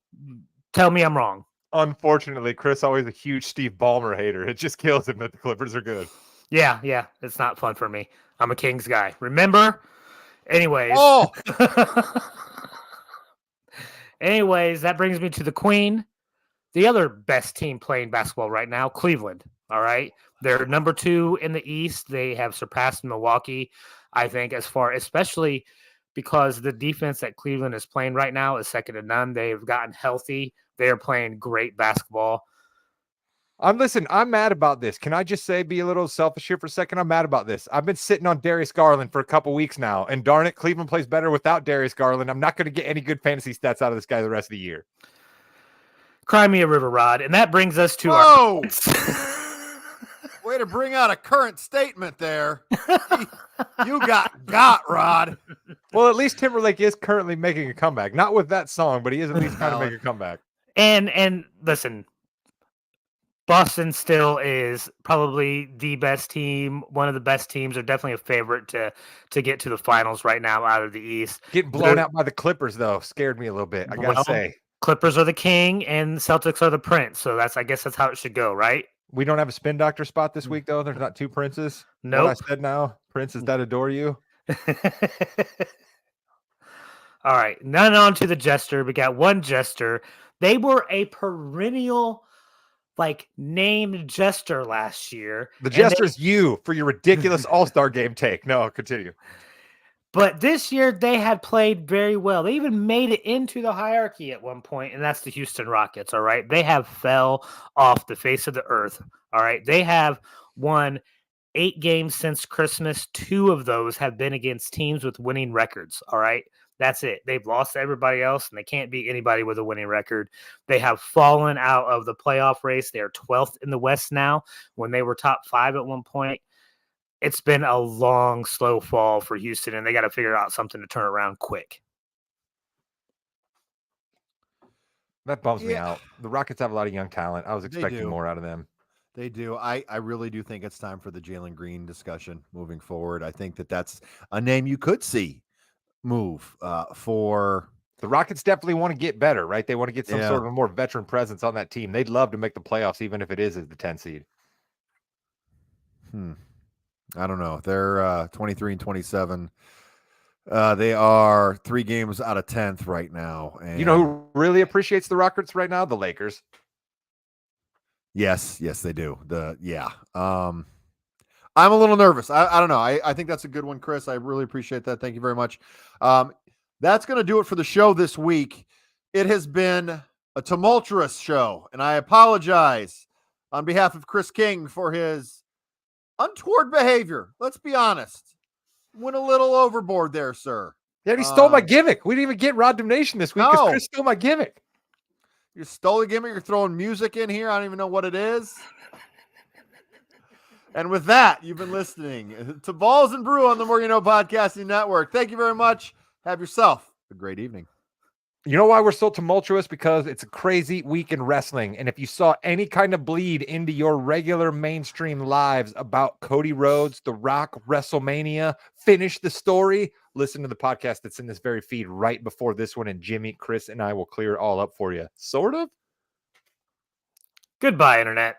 Tell me I'm wrong. Unfortunately, Chris always a huge Steve Ballmer hater. It just kills him that the Clippers are good. Yeah, it's not fun for me. I'm a Kings guy. Remember? Anyways. Oh. Anyways, that brings me to the Queen. The other best team playing basketball right now, Cleveland. All right. They're number 2 in the East. They have surpassed Milwaukee, I think, especially because the defense that Cleveland is playing right now is second to none. They've gotten healthy. They are playing great basketball. I'm mad about this. Can I just say, be a little selfish here for a second? I'm mad about this. I've been sitting on Darius Garland for a couple weeks now, and darn it, Cleveland plays better without Darius Garland. I'm not going to get any good fantasy stats out of this guy the rest of the year. Cry me a river, Rod. And that brings us to Whoa! our Way to bring out a current statement there. You got, Rod. Well, at least Timberlake is currently making a comeback. Not with that song, but he is at least kind of making a comeback. And listen, Boston still is probably the best team, one of the best teams. They're definitely a favorite to get to the finals right now out of the East. Getting blown out by the Clippers, though, scared me a little bit, I gotta say. Clippers are the king and Celtics are the prince. So I guess that's how it should go, right? We don't have a spin doctor spot this week, though. There's not two princes. Nope. What I said now, princes that adore you. All right, none on to the jester. We got one jester. They were a perennial, named jester last year. The jester's you for your ridiculous All-Star game take. No, continue. But this year they had played very well. They even made it into the hierarchy at one point, and that's the Houston Rockets. All right, they have fell off the face of the earth. All right, they have won 8 games since Christmas. 2 of those have been against teams with winning records. All right. That's it. They've lost to everybody else, and they can't beat anybody with a winning record. They have fallen out of the playoff race. They are 12th in the West now when they were top 5 at one point. It's been a long, slow fall for Houston, and they got to figure out something to turn around quick. That bums me out. The Rockets have a lot of young talent. I was expecting more out of them. They do. I really do think it's time for the Jalen Green discussion moving forward. I think that's a name you could see move for the Rockets. Definitely want to get better, right? They want to get some sort of a more veteran presence on that team. They'd love to make the playoffs, even if it is as the 10 seed. I don't know. They're 23 and 27. They are 3 games out of 10th right now. And you know who really appreciates the Rockets right now? The Lakers. Yes, they do. I'm a little nervous. I don't know. I think that's a good one, Chris. I really appreciate that. Thank you very much. That's going to do it for the show this week. It has been a tumultuous show, and I apologize on behalf of Chris King for his untoward behavior. Let's be honest. Went a little overboard there, sir. Yeah, he stole my gimmick. We didn't even get Rod Damnation this week because Chris stole my gimmick. You stole the gimmick. You're throwing music in here. I don't even know what it is. And with that, you've been listening to Balls and Brew on the More You Know Podcasting Network. Thank you very much. Have yourself a great evening. You know why we're so tumultuous? Because it's a crazy week in wrestling. And if you saw any kind of bleed into your regular mainstream lives about Cody Rhodes, The Rock, WrestleMania, finish the story, listen to the podcast that's in this very feed right before this one. And Jimmy, Chris, and I will clear it all up for you. Sort of. Goodbye, Internet.